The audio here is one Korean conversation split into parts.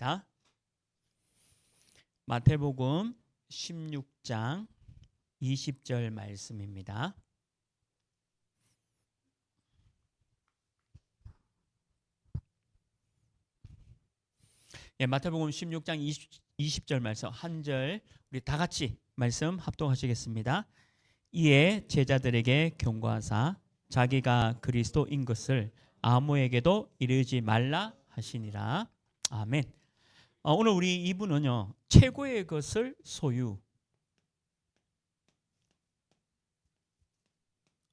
하겠습니다. 마태복음 16장 20절 말씀입니다. 마태복음 16장 20절 말씀 한 절 우리 다 같이 말씀 합독하시겠습니다. 이에 제자들에게 경고하사 자기가 그리스도인 것을 아무에게도 이르지 말라 하시니라. 아멘. 오늘 우리 이분은요, 최고의 것을 소유.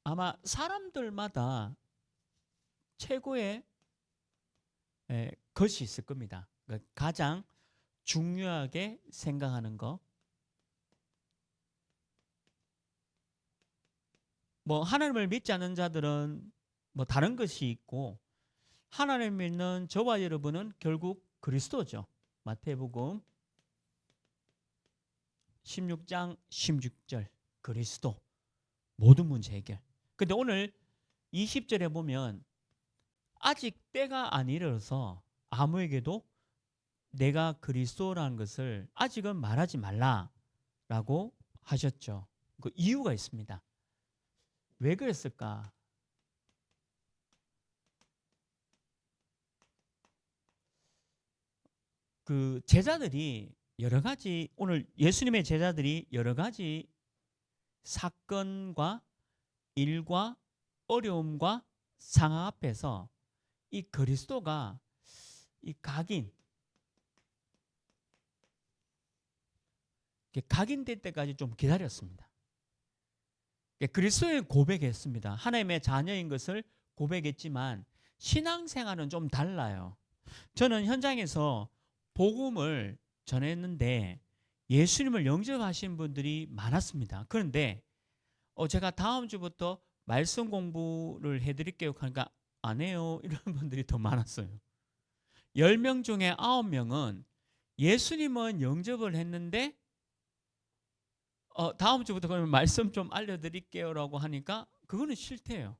아마 사람들마다 최고의 것이 있을 겁니다. 가장 중요하게 생각하는 거. 하나님을 믿지 않는 자들은 다른 것이 있고, 하나님을 믿는 저와 여러분은 결국 그리스도죠. 마태복음 16장 16절 그리스도, 모든 문제 해결. 근데 오늘 20절에 보면 아직 때가 안 이르러서 아무에게도 내가 그리스도라는 것을 아직은 말하지 말라라고 하셨죠. 그 이유가 있습니다. 왜 그랬을까? 그 제자들이 여러 가지, 오늘 예수님의 제자들이 여러 가지 사건과 일과 어려움과 상황 앞에서 이 그리스도가 이 각인될 때까지 좀 기다렸습니다. 그리스도의 고백했습니다. 하나님의 자녀인 것을 고백했지만 신앙생활은 좀 달라요. 저는 현장에서 복음을 전했는데 예수님을 영접하신 분들이 많았습니다. 그런데 제가 다음 주부터 말씀 공부를 해드릴게요 하니까 안 해요, 이런 분들이 더 많았어요. 10명 중에 9명은 예수님은 영접을 했는데 다음 주부터 그러면 말씀 좀 알려드릴게요 라고 하니까 그거는 싫대요.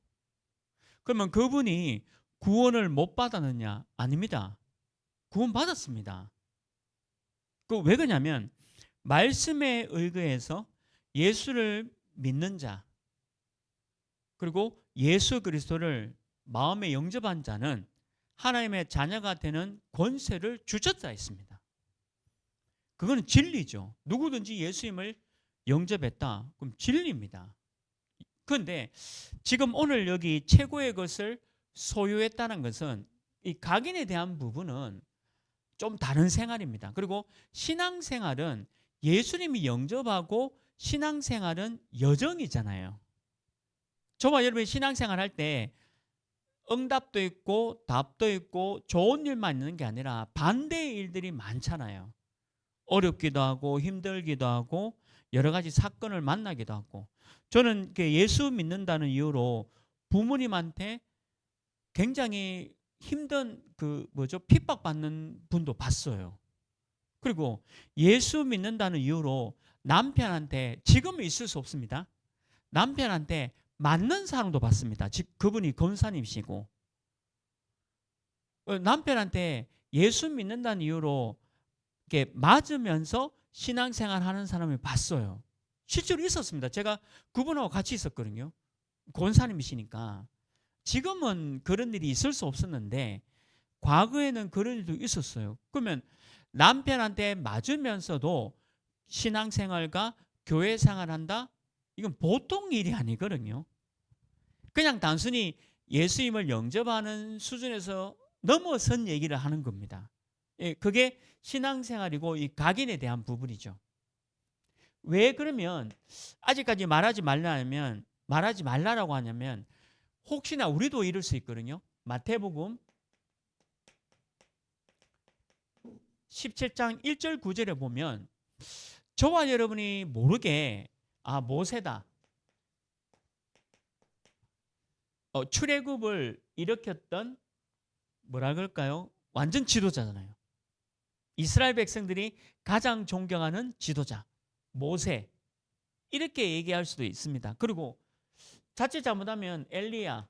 그러면 그분이 구원을 못 받았느냐? 아닙니다. 구원 받았습니다. 왜 그러냐면 말씀에 의거해서 예수를 믿는 자, 그리고 예수 그리스도를 마음에 영접한 자는 하나님의 자녀가 되는 권세를 주셨다 했습니다. 그거는 진리죠. 누구든지 예수님을 영접했다, 그럼 진리입니다. 그런데 지금 오늘 여기 최고의 것을 소유했다는 것은 이 각인에 대한 부분은 좀 다른 생활입니다. 그리고 신앙생활은 예수님이 영접하고 신앙생활은 여정이잖아요. 저와 여러분이 신앙생활 할 때 응답도 있고 답도 있고 좋은 일만 있는 게 아니라 반대의 일들이 많잖아요. 어렵기도 하고 힘들기도 하고 여러 가지 사건을 만나기도 하고. 저는 예수 믿는다는 이유로 부모님한테 굉장히 힘든 핍박받는 분도 봤어요. 그리고 예수 믿는다는 이유로 남편한테, 지금은 있을 수 없습니다, 남편한테 맞는 사람도 봤습니다. 즉 그분이 권사님이시고, 남편한테 예수 믿는다는 이유로 이렇게 맞으면서 신앙생활 하는 사람을 봤어요. 실제로 있었습니다. 제가 그분하고 같이 있었거든요. 권사님이시니까. 지금은 그런 일이 있을 수 없었는데 과거에는 그런 일도 있었어요. 그러면 남편한테 맞으면서도 신앙생활과 교회생활한다? 이건 보통 일이 아니거든요. 그냥 단순히 예수님을 영접하는 수준에서 넘어선 얘기를 하는 겁니다. 그게 신앙생활이고 이 각인에 대한 부분이죠. 왜 그러면 아직까지 말하지 말라라고 하냐면 혹시나 우리도 이럴 수 있거든요. 마태복음 17장 1절 9절에 보면 저와 여러분이 모르게 모세다, 출애굽을 일으켰던 뭐라 그럴까요? 완전 지도자잖아요. 이스라엘 백성들이 가장 존경하는 지도자 모세, 이렇게 얘기할 수도 있습니다. 그리고 자칫 잘못하면 엘리야,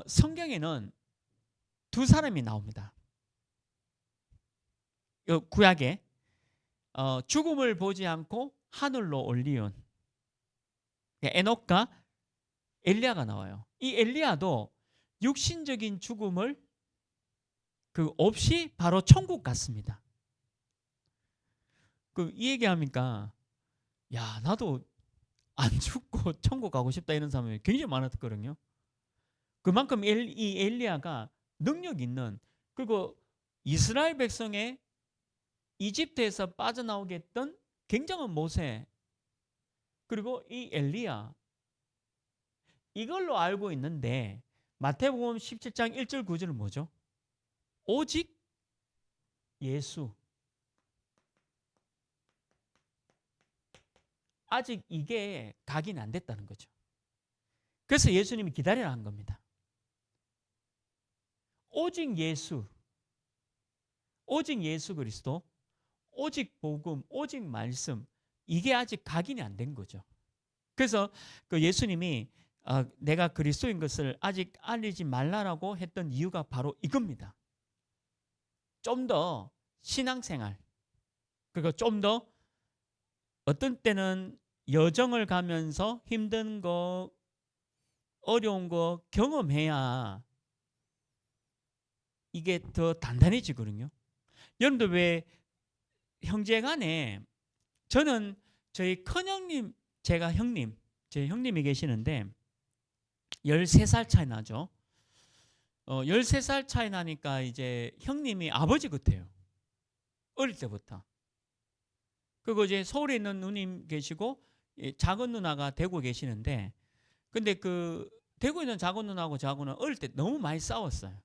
성경에는 두 사람이 나옵니다. 구약에 죽음을 보지 않고 하늘로 올리온 에녹과 엘리야가 나와요. 이 엘리야도 육신적인 죽음을 없이 바로 천국 갔습니다. 이 얘기하니까 야, 나도 안 죽고 천국 가고 싶다 이런 사람이 굉장히 많았거든요. 그만큼 이 엘리야가 능력 있는, 그리고 이스라엘 백성의 이집트에서 빠져나오게 했던 굉장한 모세, 그리고 이 엘리야, 이걸로 알고 있는데 마태복음 17장 1절 9절은 뭐죠? 오직 예수. 아직 이게 각인이 안 됐다는 거죠. 그래서 예수님이 기다리라 한 겁니다. 오직 예수, 오직 예수 그리스도, 오직 복음, 오직 말씀, 이게 아직 각인이 안 된 거죠. 그래서 예수님이 내가 그리스도인 것을 아직 알리지 말라라고 했던 이유가 바로 이겁니다. 좀 더 신앙생활, 그리고 좀 더 어떤 때는 여정을 가면서 힘든 거, 어려운 거 경험해야 이게 더 단단해지거든요. 여러분들 왜 형제간에, 저는 저희 큰형님, 제가 형님, 제 형님이 계시는데 13살 차이 나죠. 13살 차이 나니까 이제 형님이 아버지 같아요. 어릴 때부터. 그리고 이제 서울에 있는 누님 계시고 작은 누나가 대구 계시는데, 근데 대구에 있는 작은 누나하고 저하고는 어릴 때 너무 많이 싸웠어요.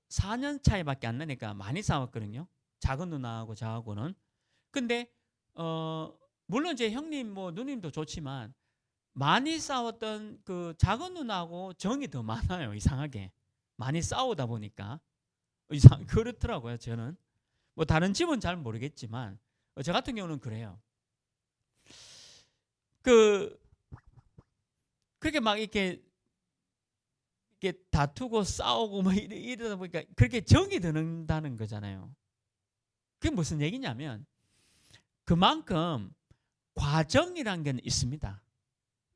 4년 차이밖에 안 나니까 많이 싸웠거든요. 작은 누나하고 저하고는. 근데 물론 제 형님 뭐 누님도 좋지만 많이 싸웠던 작은 누나하고 정이 더 많아요. 이상하게 많이 싸우다 보니까 그렇더라고요. 저는 뭐 다른 집은 잘 모르겠지만 저 같은 경우는 그래요. 그렇게 막 이렇게 다투고 싸우고 뭐 이러다 보니까 그렇게 정이 드는다는 거잖아요. 그게 무슨 얘기냐면 그만큼 과정이란 게 있습니다.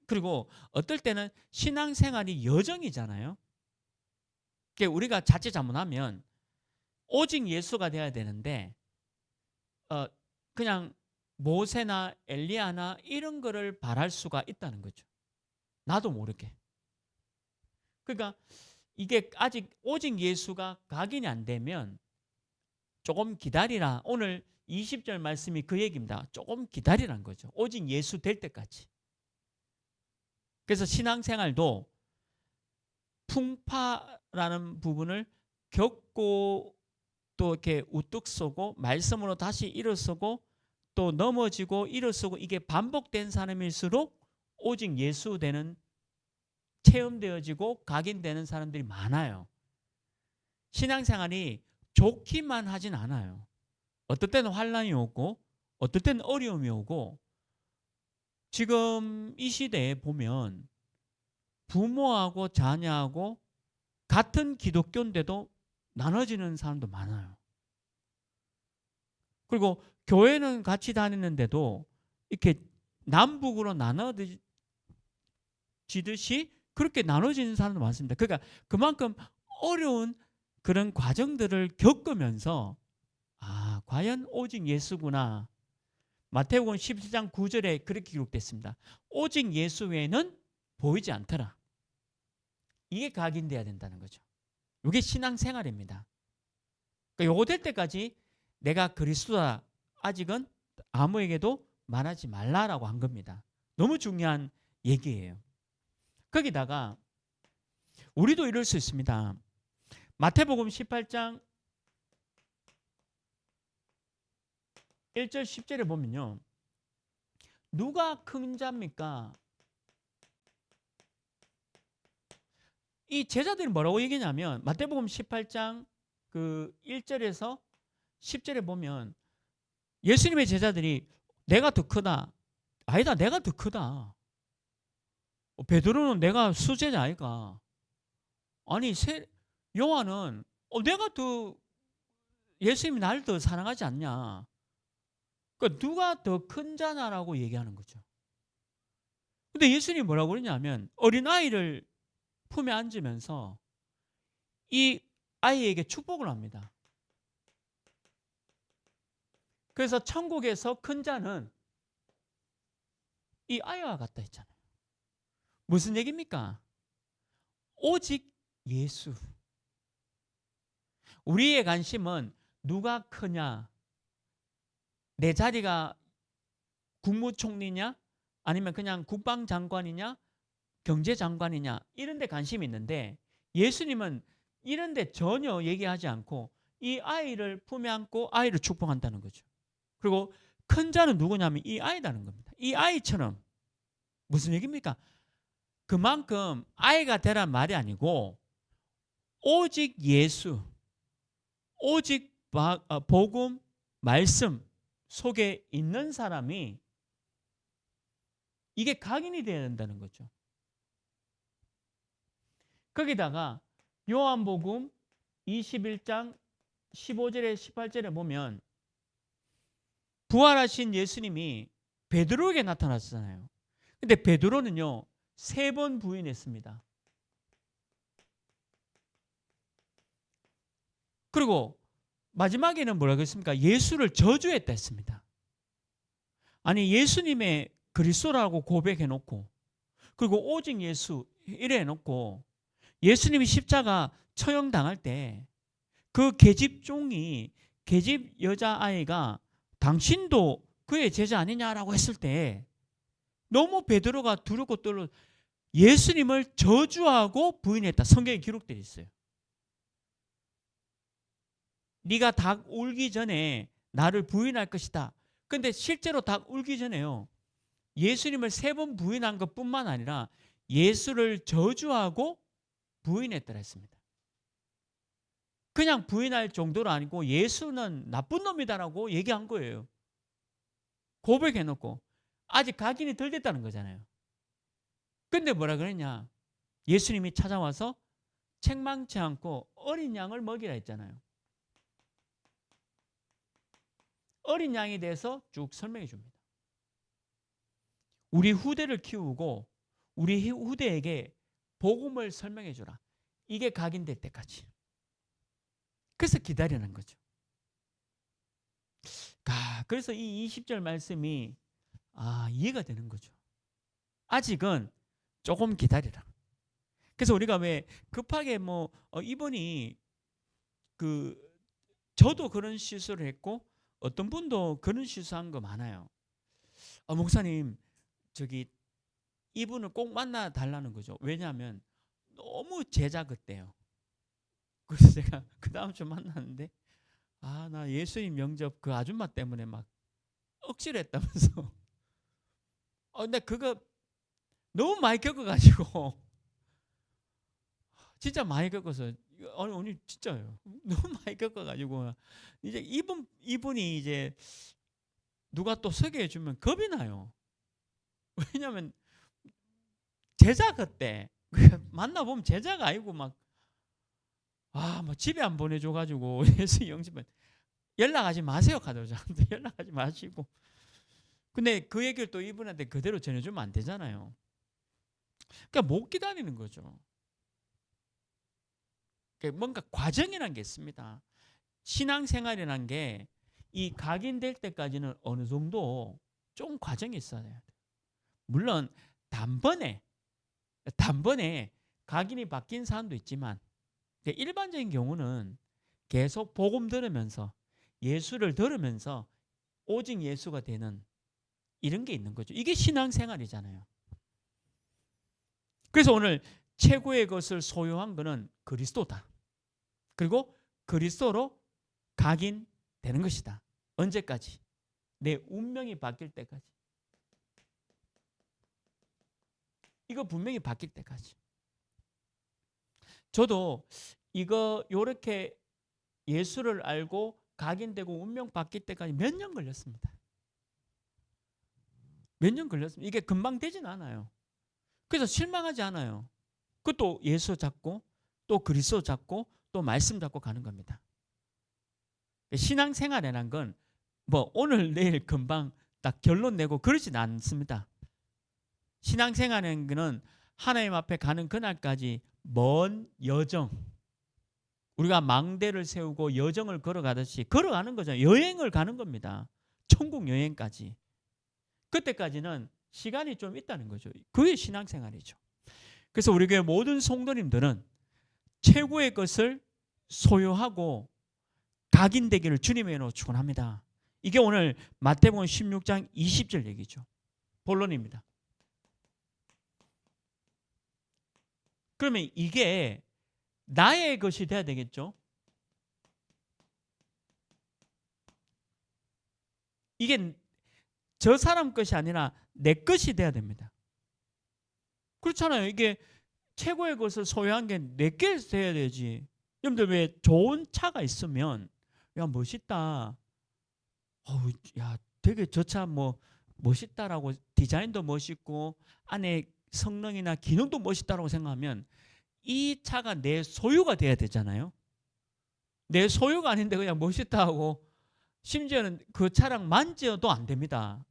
그리고 어떨 때는 신앙생활이 여정이잖아요. 그러니까 우리가 자칫 잘못하면 오직 예수가 돼야 되는데 그냥 모세나 엘리야나 이런 거를 바랄 수가 있다는 거죠. 나도 모르게. 그러니까 이게 아직 오직 예수가 각인이 안 되면 조금 기다리라. 오늘 20절 말씀이 그 얘기입니다. 조금 기다리라는 거죠. 오직 예수 될 때까지. 그래서 신앙생활도 풍파라는 부분을 겪고 또 이렇게 우뚝 서고 말씀으로 다시 일어서고 또 넘어지고 일어서고 이게 반복된 사람일수록 오직 예수 되는, 체험되어지고 각인되는 사람들이 많아요. 신앙생활이 좋기만 하진 않아요. 어떨 때는 환난이 오고 어떨 때는 어려움이 오고, 지금 이 시대에 보면 부모하고 자녀하고 같은 기독교인데도 나눠지는 사람도 많아요. 그리고 교회는 같이 다니는데도 이렇게 남북으로 나눠지듯이 그렇게 나눠지는 사람도 많습니다. 그러니까 그만큼 어려운 그런 과정들을 겪으면서 과연 오직 예수구나. 마태복음 17장 9절에 그렇게 기록됐습니다. 오직 예수 외에는 보이지 않더라. 이게 각인돼야 된다는 거죠. 이게 신앙생활입니다. 그러니까 요거 될 때까지 내가 그리스도다 아직은 아무에게도 말하지 말라라고 한 겁니다. 너무 중요한 얘기예요. 거기다가 우리도 이럴 수 있습니다. 마태복음 18장 1절 10절에 보면요. 누가 큰 자입니까? 이 제자들이 뭐라고 얘기냐면 마태복음 18장 1절에서 10절에 보면 예수님의 제자들이 내가 더 크다. 아니다, 내가 더 크다. 베드로는 내가 수제자 아이가. 아니 요한은 내가 더 예수님이 나를 더 사랑하지 않냐. 그러니까 누가 더 큰 자냐라고 얘기하는 거죠. 근데 예수님이 뭐라고 그러냐면 어린아이를 품에 앉으면서 이 아이에게 축복을 합니다. 그래서 천국에서 큰 자는 이 아이와 같다 했잖아요. 무슨 얘기입니까? 오직 예수. 우리의 관심은 누가 크냐, 내 자리가 국무총리냐, 아니면 그냥 국방장관이냐, 경제장관이냐, 이런 데 관심이 있는데 예수님은 이런 데 전혀 얘기하지 않고 이 아이를 품에 안고 아이를 축복한다는 거죠. 그리고 큰 자는 누구냐면 이 아이라는 겁니다. 이 아이처럼. 무슨 얘기입니까? 그만큼 아이가 되란 말이 아니고 오직 예수, 오직 복음, 말씀 속에 있는 사람이 이게 각인이 되어야 된다는 거죠. 거기다가 요한복음 21장 15절에 18절에 보면 부활하신 예수님이 베드로에게 나타났잖아요. 근데 베드로는요 3번 부인했습니다. 그리고 마지막에는 뭐라고 했습니까? 예수를 저주했다 했습니다. 아니 예수님의 그리스도라고 고백해놓고 그리고 오직 예수 이래 해놓고 예수님이 십자가 처형당할 때 그 계집종이 계집 여자아이가 당신도 그의 제자 아니냐라고 했을 때 너무 베드로가 두렵고 떨어 예수님을 저주하고 부인했다. 성경에 기록되어 있어요. 네가 닭 울기 전에 나를 부인할 것이다. 근데 실제로 닭 울기 전에요. 예수님을 3번 부인한 것뿐만 아니라 예수를 저주하고 부인했더라 했습니다. 그냥 부인할 정도로 아니고 예수는 나쁜 놈이다라고 얘기한 거예요. 고백해놓고 아직 각인이 덜 됐다는 거잖아요. 근데 뭐라 그랬냐? 예수님이 찾아와서 책망치 않고 어린 양을 먹이라 했잖아요. 어린 양에 대해서 쭉 설명해 줍니다. 우리 후대를 키우고 우리 후대에게 복음을 설명해 주라. 이게 각인될 때까지. 그래서 기다리는 거죠. 그래서 이 20절 말씀이 이해가 되는 거죠. 아직은 조금 기다리라. 그래서 우리가 왜 급하게 이분이 저도 그런 실수를 했고 어떤 분도 그런 실수한 거 많아요. 목사님 이분을 꼭 만나 달라는 거죠. 왜냐하면 너무 제자 같대요. 그래서 제가 그 다음 주 만났는데 나 예수님 영접 그 아줌마 때문에 막 억지로 했다면서 근데 그거 너무 많이 겪어가지고 진짜 많이 겪어서 아니 진짜요. 너무 많이 겪어가지고 이제 이분이 이제 누가 또 소개해 주면 겁이 나요. 왜냐하면 제자 같대. 만나보면 제자가 아니고 막 집에 안 보내줘가지고 예수 영접은 연락하지 마세요. 가도자한테 연락하지 마시고. 근데 그 얘기를 또 이분한테 그대로 전해주면 안 되잖아요. 그러니까 못 기다리는 거죠. 그러니까 뭔가 과정이라는 게 있습니다. 신앙생활이라는 게 이 각인될 때까지는 어느 정도 좀 과정이 있어야 돼요. 물론 단번에 각인이 바뀐 사람도 있지만 일반적인 경우는 계속 복음 들으면서 예수를 들으면서 오직 예수가 되는 이런 게 있는 거죠. 이게 신앙생활이잖아요. 그래서 오늘 최고의 것을 소유한 것은 그리스도다. 그리고 그리스도로 각인되는 것이다. 언제까지? 내 운명이 바뀔 때까지. 이거 분명히 바뀔 때까지. 저도 요렇게 예수를 알고 각인되고 운명 바뀔 때까지 몇 년 걸렸습니다. 몇 년 걸렸습니다. 이게 금방 되진 않아요. 그래서 실망하지 않아요. 그것도 예수 잡고 또 그리스도 잡고 또 말씀 잡고 가는 겁니다. 신앙생활이라는 건 뭐 오늘 내일 금방 딱 결론 내고 그러진 않습니다. 신앙생활이라는 거는 하나님 앞에 가는 그날까지 먼 여정, 우리가 망대를 세우고 여정을 걸어가듯이 걸어가는 거죠. 여행을 가는 겁니다. 천국 여행까지. 그때까지는 시간이 좀 있다는 거죠. 그게 신앙생활이죠. 그래서 우리 교회 모든 성도님들은 최고의 것을 소유하고 각인되기를 주님의 이름으로 축원합니다. 이게 오늘 마태복음 16장 20절 얘기죠. 본론입니다. 그러면 이게 나의 것이 돼야 되겠죠. 이게 저 사람 것이 아니라 내 것이 돼야 됩니다. 그렇잖아요. 이게 최고의 것을 소유한 게 내게 돼야 되지. 여러분들 왜 좋은 차가 있으면 야 멋있다. 야 되게 저 차 뭐 멋있다라고 디자인도 멋있고 안에 성능이나 기능도 멋있다라고 생각하면 이 차가 내 소유가 돼야 되잖아요. 내 소유가 아닌데 그냥 멋있다 하고 심지어는 그 차량 만져도 안 됩니다.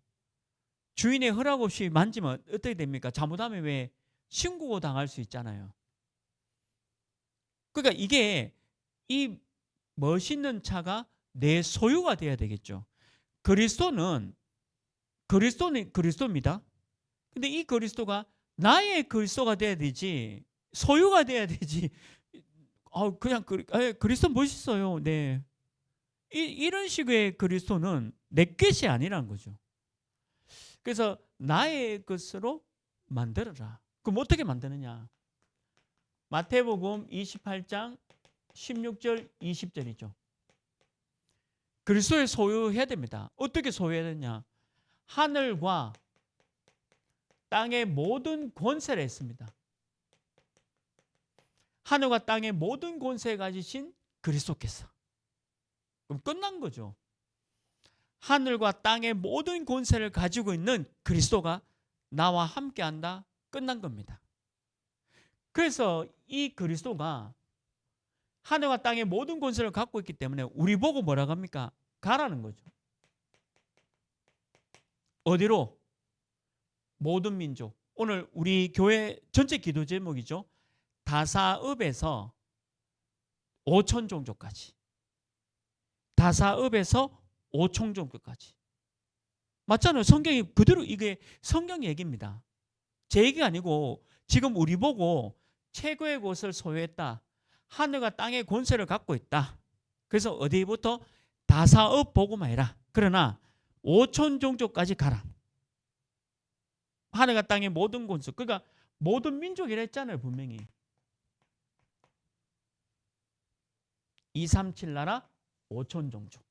주인의 허락 없이 만지면 어떻게 됩니까? 잘못하면 왜 신고 당할 수 있잖아요. 그러니까 이게 이 멋있는 차가 내 소유가 돼야 되겠죠. 그리스도는 그리스도입니다. 근데 이 그리스도가 나의 그리스도가 돼야 되지 소유가 돼야 되지. 그냥 그리스도 멋있어요. 네. 이런 식의 그리스도는 내 것이 아니라는 거죠. 그래서 나의 것으로 만들어라. 그럼 어떻게 만드느냐? 마태복음 28장 16절 20절이죠. 그리스도의 소유해야 됩니다. 어떻게 소유해야 되냐? 하늘과 땅의 모든 권세를 했습니다. 하늘과 땅의 모든 권세를 가지신 그리스도께서. 그럼 끝난 거죠. 하늘과 땅의 모든 권세를 가지고 있는 그리스도가 나와 함께한다. 끝난 겁니다. 그래서 이 그리스도가 하늘과 땅의 모든 권세를 갖고 있기 때문에 우리 보고 뭐라고 합니까? 가라는 거죠. 어디로? 모든 민족. 오늘 우리 교회 전체 기도 제목이죠. 다사읍에서 5천 종족까지. 다사읍에서 5천 종족까지. 맞잖아요. 성경이 그대로 이게 성경 얘기입니다. 제 얘기가 아니고 지금 우리 보고 최고의 곳을 소유했다. 하늘과 땅의 권세를 갖고 있다. 그래서 어디부터? 다사읍 보고만 해라. 그러나 5천 종족까지 가라. 하늘과 땅의 모든 권세. 그러니까 모든 민족이라 했잖아요. 분명히. 237 나라 5천 종족.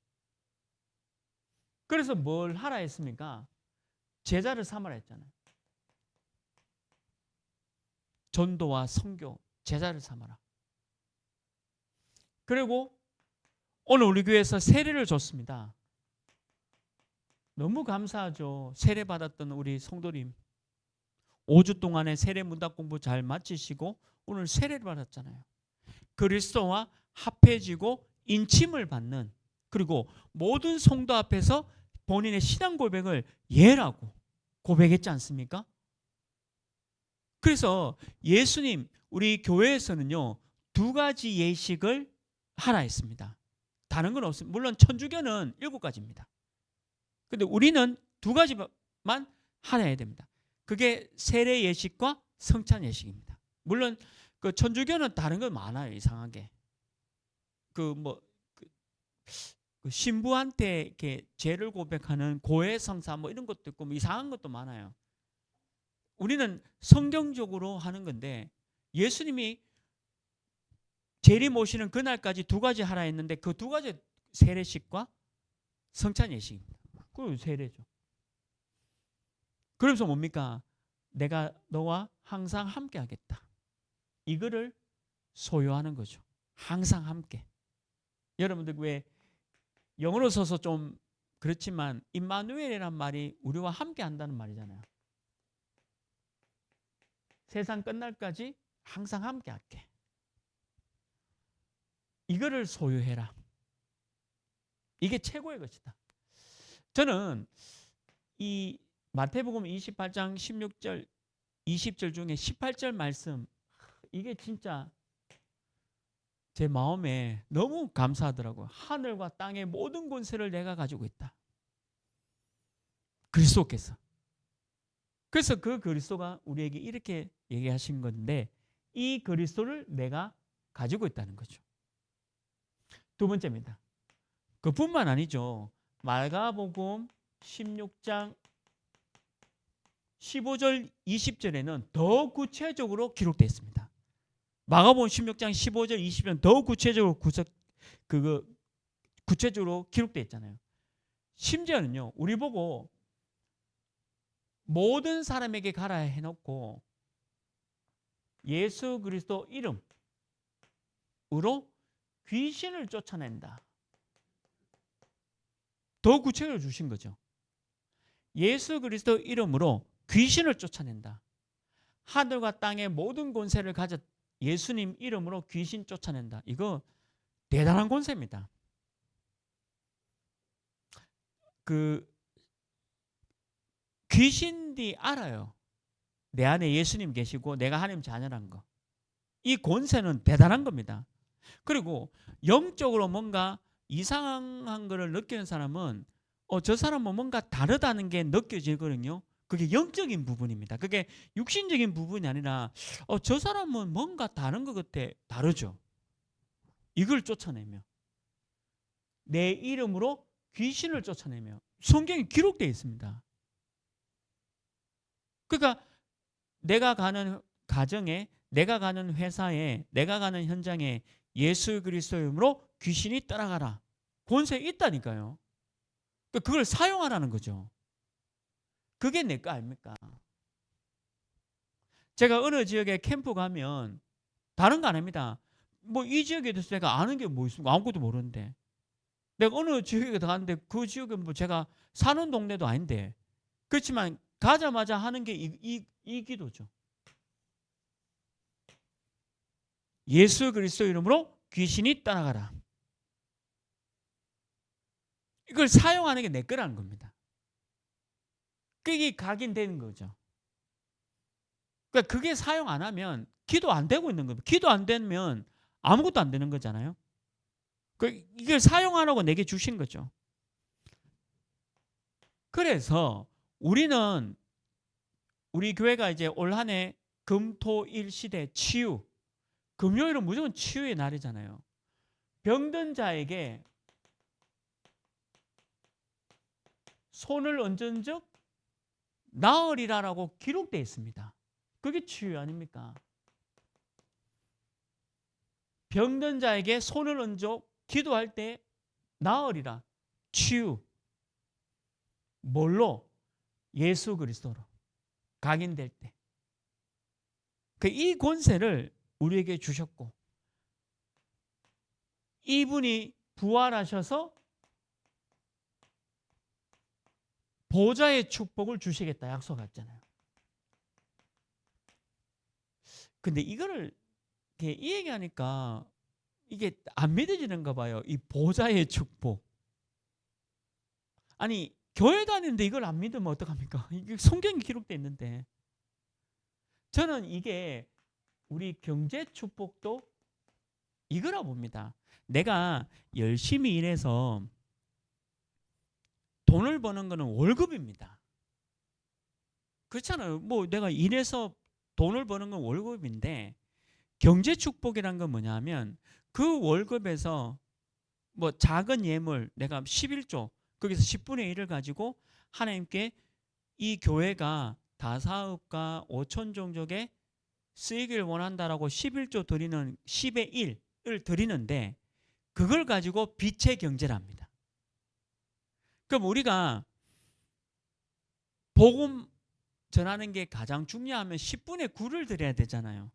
그래서 뭘 하라 했습니까? 제자를 삼으라 했잖아요. 전도와 선교, 제자를 삼아라. 그리고 오늘 우리 교회에서 세례를 줬습니다. 너무 감사하죠. 세례 받았던 우리 성도님. 5주 동안의 세례 문답 공부 잘 마치시고 오늘 세례를 받았잖아요. 그리스도와 합해지고 인침을 받는, 그리고 모든 성도 앞에서 본인의 신앙 고백을 예라고 고백했지 않습니까? 그래서 예수님 우리 교회에서는요 2가지 예식을 하라 했습니다. 다른 건 없습니다. 물론 천주교는 7가지입니다. 근데 우리는 2가지만 하나 해야 됩니다. 그게 세례 예식과 성찬 예식입니다. 물론 그 천주교는 다른 건 많아요. 이상하게 그 신부한테 이렇게 죄를 고백하는 고해 성사 뭐 이런 것도 있고 뭐 이상한 것도 많아요. 우리는 성경적으로 하는 건데 예수님이 재림 오시는 그날까지 2가지 하라 했는데 그 2가지 세례식과 성찬 예식입니다. 그 세례죠. 그러면서 뭡니까? 내가 너와 항상 함께 하겠다. 이거를 소유하는 거죠. 항상 함께. 여러분들 왜 영어로 써서 좀 그렇지만 임마누엘이란 말이 우리와 함께 한다는 말이잖아요. 세상 끝날까지 항상 함께 할게. 이거를 소유해라. 이게 최고의 것이다. 저는 이 마태복음 28장 16절 20절 중에 18절 말씀, 이게 진짜 제 마음에 너무 감사하더라고요. 하늘과 땅의 모든 권세를 내가 가지고 있다. 그리스도께서. 그래서 그 그리스도가 우리에게 이렇게 얘기하신 건데, 이 그리스도를 내가 가지고 있다는 거죠. 두 번째입니다. 그뿐만 아니죠. 마가복음 16장 15절 20절에는 더 구체적으로 기록되어 있습니다. 마가복음 16장 15절 20절은 더 구체적으로 구체적으로 기록되어 있잖아요. 심지어는요, 우리 보고 모든 사람에게 가라 해놓고 예수 그리스도 이름으로 귀신을 쫓아낸다. 더 구체적으로 주신 거죠. 예수 그리스도 이름으로 귀신을 쫓아낸다. 하늘과 땅의 모든 권세를 가졌 예수님 이름으로 귀신 쫓아낸다. 이거 대단한 권세입니다. 그 귀신들이 알아요. 내 안에 예수님 계시고 내가 하나님 자녀란 거. 이 권세는 대단한 겁니다. 그리고 영적으로 뭔가 이상한 거를 느끼는 사람은 저 사람은 뭔가 다르다는 게 느껴지거든요. 그게 영적인 부분입니다. 그게 육신적인 부분이 아니라 저 사람은 뭔가 다른 것 같아. 다르죠. 이걸 쫓아내며 내 이름으로 귀신을 쫓아내며 성경에 기록되어 있습니다. 그러니까 내가 가는 가정에, 내가 가는 회사에, 내가 가는 현장에 예수 그리스도의 이름으로 귀신이 떠나가라. 권세 있다니까요. 그걸 사용하라는 거죠. 그게 내 거 아닙니까? 제가 어느 지역에 캠프 가면 다른 거 안 합니다. 뭐 이 지역에 대해서 내가 아는 게 뭐 있습니까? 아무것도 모르는데. 내가 어느 지역에 갔는데 그 지역은 뭐 제가 사는 동네도 아닌데. 그렇지만 가자마자 하는 게 이 기도죠. 예수 그리스도 이름으로 귀신이 떠나가라. 이걸 사용하는 게 내 거라는 겁니다. 그게 각인되는 거죠. 그러니까 그게 사용 안 하면 기도 안 되고 있는 겁니다. 기도 안 되면 아무것도 안 되는 거잖아요. 이걸 사용하라고 내게 주신 거죠. 그래서 우리는 우리 교회가 이제 올 한 해 금토일 시대 치유, 금요일은 무조건 치유의 날이잖아요. 병든 자에게 손을 얹은 즉 나으리라라고 기록되어 있습니다. 그게 치유 아닙니까? 병든 자에게 손을 얹어 기도할 때 나으리라. 치유. 뭘로? 예수 그리스도로 각인될 때. 이 권세를 우리에게 주셨고 이분이 부활하셔서 보좌의 축복을 주시겠다 약속했잖아요. 근데 이거를 이 얘기하니까 이게 안 믿어지는가 봐요. 이 보좌의 축복. 아니 교회 다니는데 이걸 안 믿으면 어떡합니까? 이게 성경에 기록되어 있는데. 저는 이게 우리 경제 축복도 이거라 봅니다. 내가 열심히 일해서 돈을 버는 거는 월급입니다. 그렇잖아요. 뭐 내가 일해서 돈을 버는 건 월급인데 경제 축복이란 건 뭐냐면 그 월급에서 뭐 작은 예물 내가 11조 거기서 10분의 1을 가지고 하나님께 이 교회가 다사업과 5천 종족에 쓰이길 원한다라고 11조 드리는 10의 1을 드리는데 그걸 가지고 빛의 경제를 합니다. 그럼 우리가 복음 전하는 게 가장 중요하면 10분의 9를 드려야 되잖아요.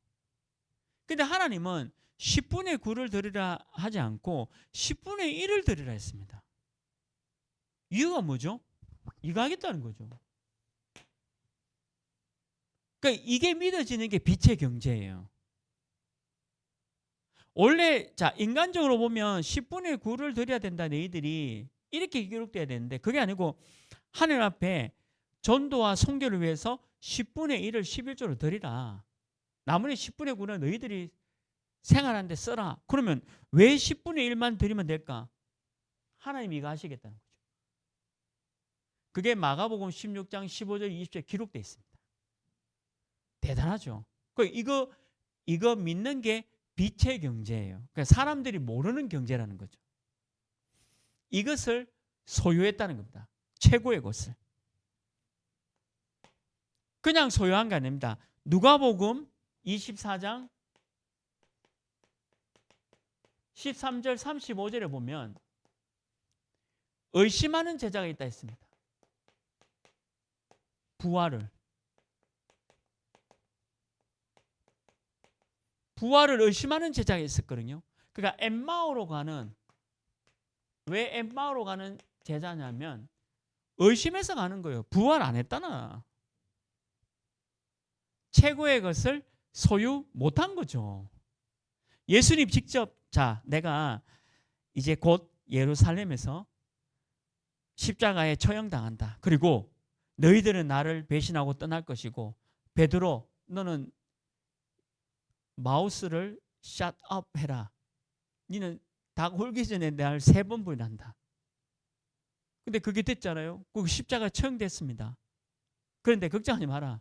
근데 하나님은 10분의 9를 드리라 하지 않고 10분의 1을 드리라 했습니다. 이유가 뭐죠? 이거 하겠다는 거죠. 그러니까 이게 믿어지는 게 빛의 경제예요. 원래 자 인간적으로 보면 10분의 9를 드려야 된다 너희들이 이렇게 기록돼야 되는데 그게 아니고 하늘 앞에 전도와 선교를 위해서 10분의 1을 11조로 드리라. 나머지 10분의 9는 너희들이 생활하는 데 써라. 그러면 왜 10분의 1만 드리면 될까? 하나님이 이거 하시겠다는 거죠. 그게 마가복음 16장 15절 20절 기록되어 있습니다. 대단하죠. 이거 믿는 게 빛의 경제예요. 그러니까 사람들이 모르는 경제라는 거죠. 이것을 소유했다는 겁니다. 최고의 것을. 그냥 소유한 게 아닙니다. 누가복음 24장 13절 35절에 보면 의심하는 제자가 있다 했습니다. 부활을 의심하는 제자가 있었거든요. 그러니까 왜 엠마오로 가는 제자냐면 의심해서 가는 거예요. 부활 안 했다나. 최고의 것을 소유 못한 거죠. 예수님 직접 자 내가 이제 곧 예루살렘에서 십자가에 처형당한다. 그리고 너희들은 나를 배신하고 떠날 것이고 베드로 너는 마우스를 샷업 해라. 너는 닭 홀기 전에 날 3번 부인한다. 근데 그게 됐잖아요. 그 십자가 처형됐습니다. 그런데 걱정하지 마라.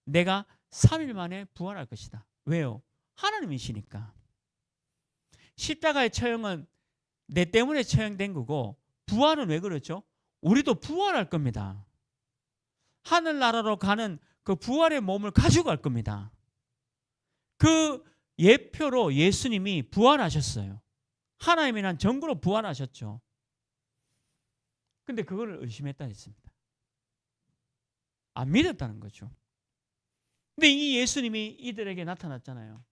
내가 3일 만에 부활할 것이다. 왜요? 하나님이시니까. 십자가의 처형은 내 때문에 처형된 거고 부활은 왜 그렇죠? 우리도 부활할 겁니다. 하늘나라로 가는 그 부활의 몸을 가지고 갈 겁니다. 그 예표로 예수님이 부활하셨어요. 하나님이란 전구로 부활하셨죠. 근데 그걸 의심했다 했습니다. 안 믿었다는 거죠. 근데 이 예수님이 이들에게 나타났잖아요.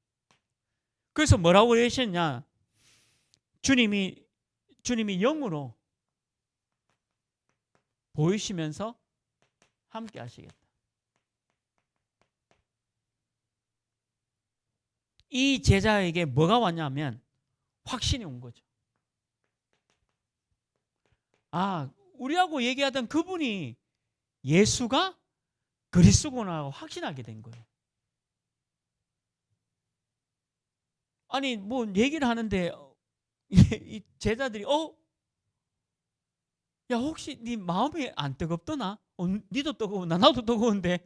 그래서 뭐라고 하셨냐? 주님이 영으로 보이시면서 함께 하시겠다. 이 제자에게 뭐가 왔냐면 확신이 온 거죠. 아, 우리하고 얘기하던 그분이 예수가 그리스도구나 확신하게 된 거예요. 아니 뭐 얘기를 하는데 이 제자들이 야 혹시 네 마음이 안 뜨겁더나? 니도 뜨거우나 나도 뜨거운데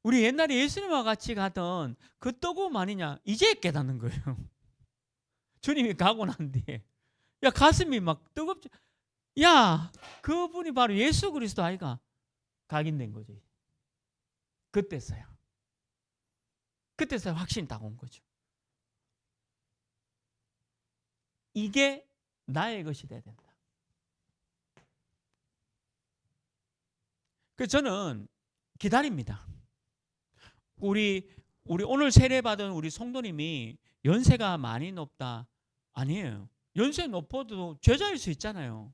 우리 옛날에 예수님과 같이 가던 그 뜨거움 아니냐? 이제 깨닫는 거예요. 주님이 가고 난 뒤에 야 가슴이 막 뜨겁지. 야 그분이 바로 예수 그리스도 아이가 각인된 거지. 그때서야 확신이 딱 온 거죠. 이게 나의 것이 돼야 된다. 그래서 저는 기다립니다. 우리 오늘 세례받은 우리 성도님이 연세가 많이 높다. 아니에요. 연세 높아도 제자일 수 있잖아요.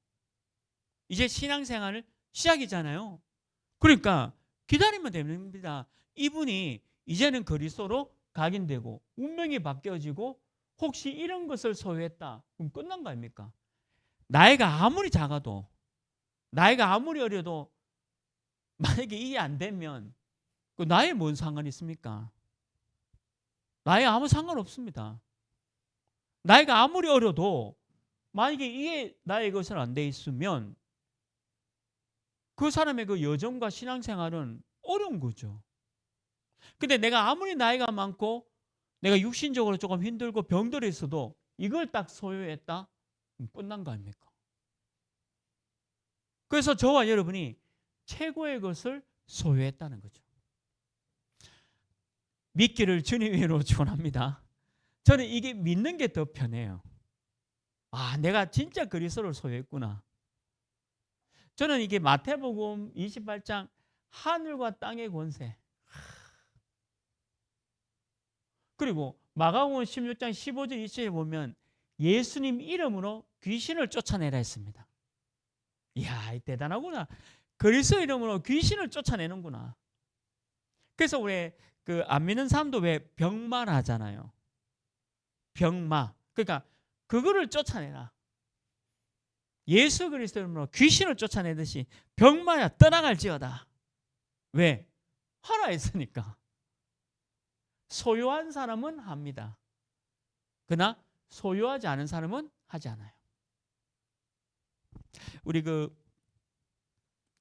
이제 신앙생활을 시작이잖아요. 그러니까 기다리면 됩니다. 이분이 이제는 그리스도로 각인되고 운명이 바뀌어지고 혹시 이런 것을 소유했다. 그럼 끝난 거 아닙니까? 나이가 아무리 작아도 나이가 아무리 어려도 만약에 이해 안 되면 그 나이에 뭔 상관이 있습니까? 나이에 아무 상관없습니다. 나이가 아무리 어려도 만약에 이게 나의 것은 안 돼 있으면 그 사람의 그 여정과 신앙생활은 어려운 거죠. 근데 내가 아무리 나이가 많고 내가 육신적으로 조금 힘들고 병들어 있어도 이걸 딱 소유했다? 끝난 거 아닙니까? 그래서 저와 여러분이 최고의 것을 소유했다는 거죠. 믿기를 주님으로 축원합니다. 저는 이게 믿는 게 더 편해요. 아, 내가 진짜 그리스도를 소유했구나. 저는 이게 마태복음 28장 하늘과 땅의 권세, 그리고 마가복음 16장 15절 20절에 보면 예수님 이름으로 귀신을 쫓아내라 했습니다. 이야, 대단하구나. 그리스도 이름으로 귀신을 쫓아내는구나. 그래서 왜 그 안 믿는 사람도 왜 병마하잖아요. 병마. 그러니까 그거를 쫓아내라. 예수 그리스도의 이름으로 귀신을 쫓아내듯이 병마야 떠나갈지어다. 왜? 하라 했으니까. 소유한 사람은 합니다. 그러나 소유하지 않은 사람은 하지 않아요. 우리 그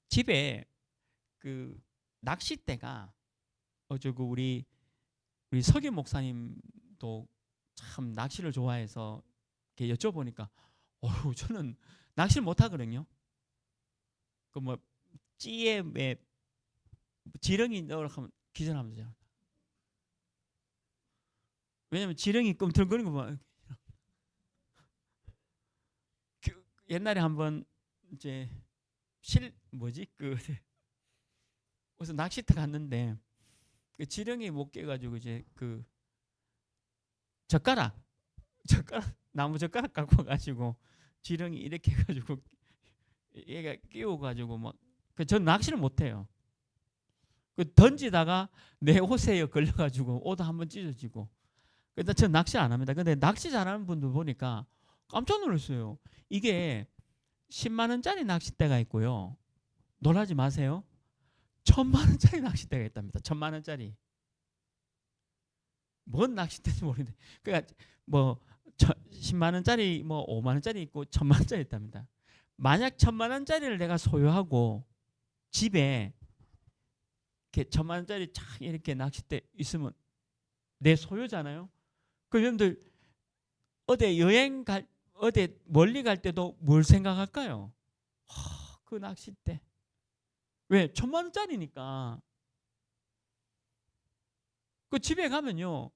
집에 그 낚싯대가 그 우리 석유 목사님도 참 낚시를 좋아해서 이렇게 여쭤보니까 저는 낚시를 못 하거든요. 그 뭐 찌에 왜 지렁이 넣으라 하면 기절하면서. 왜냐면 지렁이 꿈틀거리는 거 봐. 옛날에 한번 이제 무슨 낚시터 갔는데 그 지렁이 못 깨가지고 이제 그 젓가락 나무 젓가락 갖고 와가지고 지렁이 이렇게 해가지고 얘가 끼워가지고 전 낚시를 못해요. 그 던지다가 내 옷에 걸려가지고 옷 한번 찢어지고. 그래서 전 낚시 안 합니다. 근데 낚시 잘하는 분들 보니까 깜짝 놀랐어요. 이게 10만 원짜리 낚싯대가 있고요. 놀라지 마세요. 1,000만 원짜리 낚싯대가 있답니다. 1,000만 원짜리. 뭔 낚싯대인지 모르겠는데. 그러니까 10만 원짜리 5만 원짜리 있고 1,000만 원짜리 있답니다. 만약 1,000만 원짜리를 내가 소유하고 집에 이렇게 1,000만 원짜리 쫙 이렇게 낚싯대 있으면 내 소유잖아요. 그 여러분들 어디 멀리 갈 때도 뭘 생각할까요? 그 낚싯대. 왜? 1,000만 원짜리니까. 그 집에 가면요.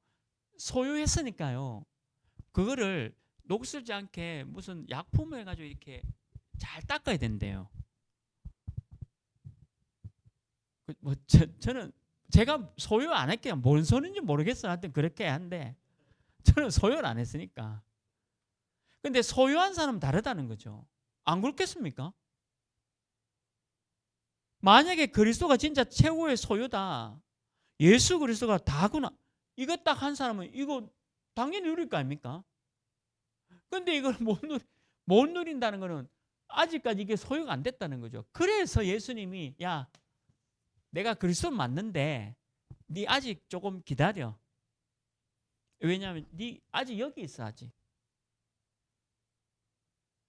소유했으니까요. 그거를 녹슬지 않게 무슨 약품을 해가지고 이렇게 잘 닦아야 된대요. 저는 제가 소유 안 할게요. 뭔 소리인지 모르겠어요. 하여튼 그렇게 한데 저는 소유를 안 했으니까. 근데 소유한 사람은 다르다는 거죠. 안 그렇겠습니까? 만약에 그리스도가 진짜 최고의 소유다. 예수 그리스도가 다구나. 이거 딱 한 사람은 이거 당연히 누릴 거 아닙니까? 근데 이걸 못 누린다는 거는 아직까지 이게 소유가 안 됐다는 거죠. 그래서 예수님이 야, 내가 그리스도 맞는데 네 아직 조금 기다려. 왜냐하면 네 아직 여기 있어 아직.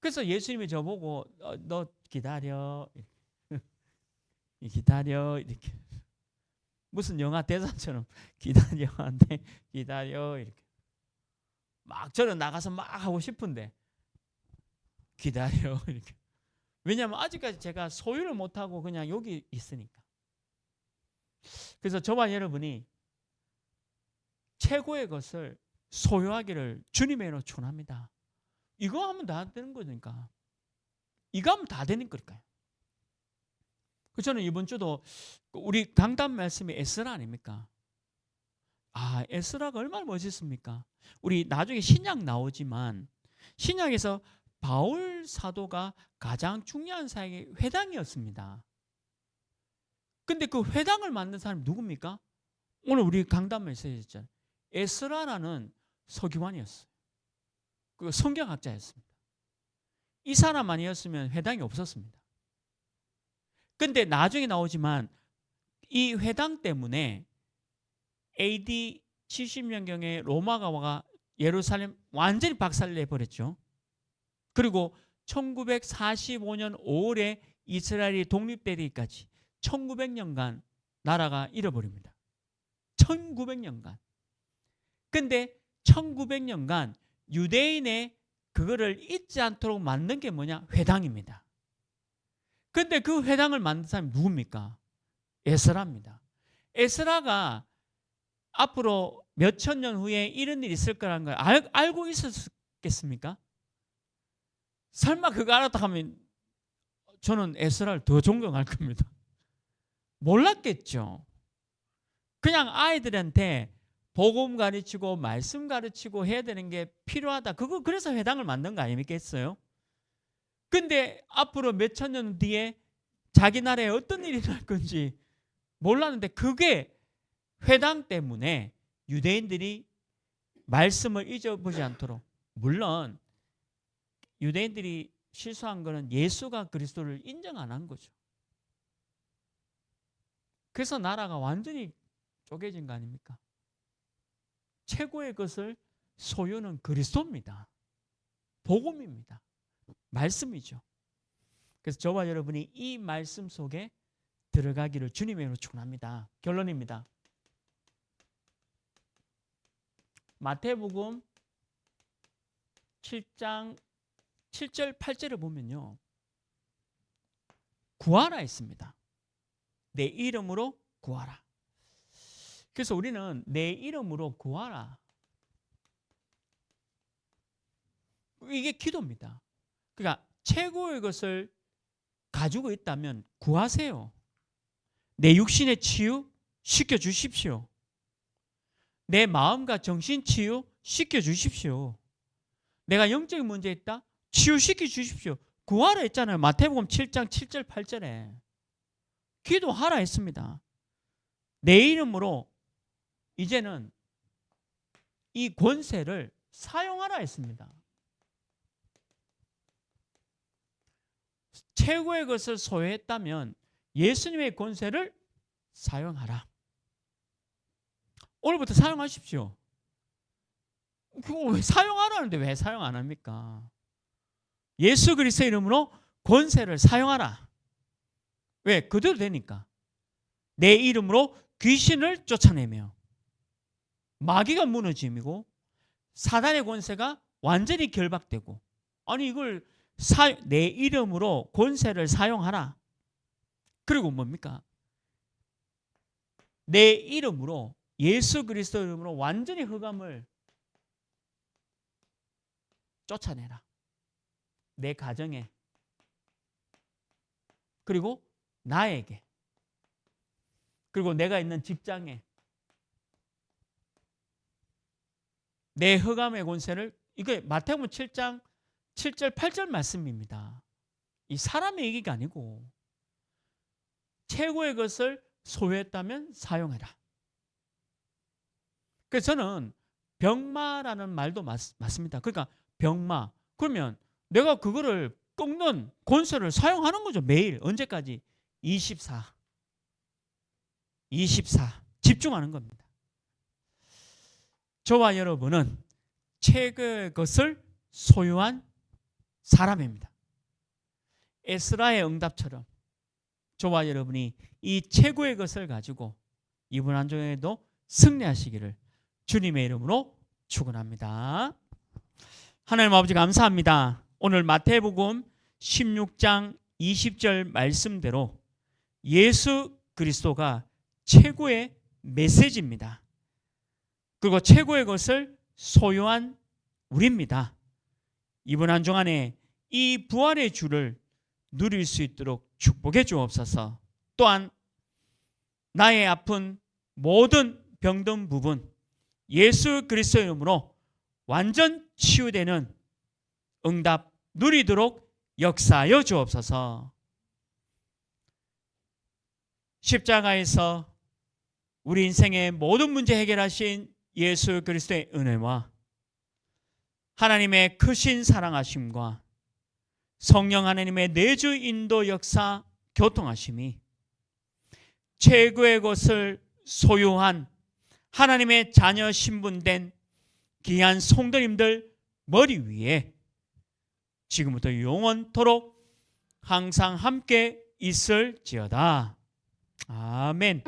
그래서 예수님이 저보고 너 기다려. 기다려 이렇게. 무슨 영화 대사처럼 기다려 안돼 기다려 이렇게. 막 저는 나가서 막 하고 싶은데 기다려 이렇게. 왜냐하면 아직까지 제가 소유를 못하고 그냥 여기 있으니까. 그래서 저와 여러분이 최고의 것을 소유하기를 주님의 이름으로 축원합니다. 이거 하면 다 되는 거니까. 이거 하면 다 되는 거니까요. 저는 이번 주도 우리 강단 말씀이 에스라 아닙니까? 에스라가 얼마나 멋있습니까? 우리 나중에 신약 나오지만 신약에서 바울 사도가 가장 중요한 사역이 회당이었습니다. 근데 그 회당을 만든 사람이 누굽니까? 오늘 우리 강단 말씀에 있잖아요. 에스라라는 서기관이었어요. 그 성경학자였습니다. 이 사람 아니었으면 회당이 없었습니다. 근데 나중에 나오지만 이 회당 때문에 AD 70년경에 로마가 와가 예루살렘 완전히 박살내버렸죠. 그리고 1945년 5월에 이스라엘이 독립되기까지 1900년간 나라가 잃어버립니다. 1900년간. 근데 1900년간 유대인의 그거를 잊지 않도록 만든 게 뭐냐? 회당입니다. 근데 그 회당을 만든 사람이 누굽니까? 에스라입니다. 에스라가 앞으로 몇천 년 후에 이런 일이 있을 거라는 걸 알고 있었겠습니까? 설마 그거 알았다 하면 저는 에스라를 더 존경할 겁니다. 몰랐겠죠. 그냥 아이들한테 복음 가르치고 말씀 가르치고 해야 되는 게 필요하다. 그래서 회당을 만든 거 아니겠어요? 근데 앞으로 몇천 년 뒤에 자기 나라에 어떤 일이 날 건지 몰랐는데 그게 회당 때문에 유대인들이 말씀을 잊어보지 않도록 물론 유대인들이 실수한 거는 예수가 그리스도를 인정 안 한 거죠. 그래서 나라가 완전히 쪼개진 거 아닙니까? 최고의 것을 소유는 그리스도입니다. 복음입니다. 말씀이죠. 그래서 저와 여러분이 이 말씀 속에 들어가기를 주님의 이름으로 축원합니다. 결론입니다. 마태복음 7장 7절 8절을 보면요, 구하라 했습니다. 내 이름으로 구하라. 그래서 우리는 내 이름으로 구하라, 이게 기도입니다. 그러니까 최고의 것을 가지고 있다면 구하세요. 내 육신의 치유 시켜주십시오. 내 마음과 정신 치유 시켜주십시오. 내가 영적인 문제 있다? 치유시켜 주십시오. 구하라 했잖아요. 마태복음 7장 7절 8절에 기도하라 했습니다. 내 이름으로 이제는 이 권세를 사용하라 했습니다. 최고의 것을 소유했다면 예수님의 권세를 사용하라. 오늘부터 사용하십시오. 그거 왜 사용하라는데 왜 사용 안 합니까? 예수 그리스도의 이름으로 권세를 사용하라. 왜? 그대로 되니까. 내 이름으로 귀신을 쫓아내며 마귀가 무너짐이고 사단의 권세가 완전히 결박되고, 아니 이걸 내 이름으로 권세를 사용하라. 그리고 뭡니까? 내 이름으로, 예수 그리스도 이름으로 완전히 흑암을 쫓아내라. 내 가정에, 그리고 나에게, 그리고 내가 있는 직장에 내 흑암의 권세를, 이게 마태복음 7장 7절 8절 말씀입니다. 이 사람의 얘기가 아니고 최고의 것을 소유했다면 사용해라. 그래서 저는 병마라는 말도 맞습니다. 그러니까 병마, 그러면 내가 그거를 꺾는 권세를 사용하는 거죠. 매일. 언제까지? 24 집중하는 겁니다. 저와 여러분은 최고의 것을 소유한 사람입니다. 에스라의 응답처럼 저와 여러분이 이 최고의 것을 가지고 이번 한 주에도 승리하시기를 주님의 이름으로 축원합니다. 하나님 아버지 감사합니다. 오늘 마태복음 16장 20절 말씀대로 예수 그리스도가 최고의 메시지입니다. 그리고 최고의 것을 소유한 우리입니다. 이번 한 주간에 이 부활의 주를 누릴 수 있도록 축복해 주옵소서. 또한 나의 아픈 모든 병든 부분 예수 그리스도의 이름으로 완전 치유되는 응답 누리도록 역사하여 주옵소서. 십자가에서 우리 인생의 모든 문제 해결하신 예수 그리스도의 은혜와 하나님의 크신 사랑하심과 성령 하나님의 내주 인도 역사 교통하심이 최고의 것을 소유한 하나님의 자녀 신분된 귀한 성도님들 머리 위에 지금부터 영원토록 항상 함께 있을지어다. 아멘.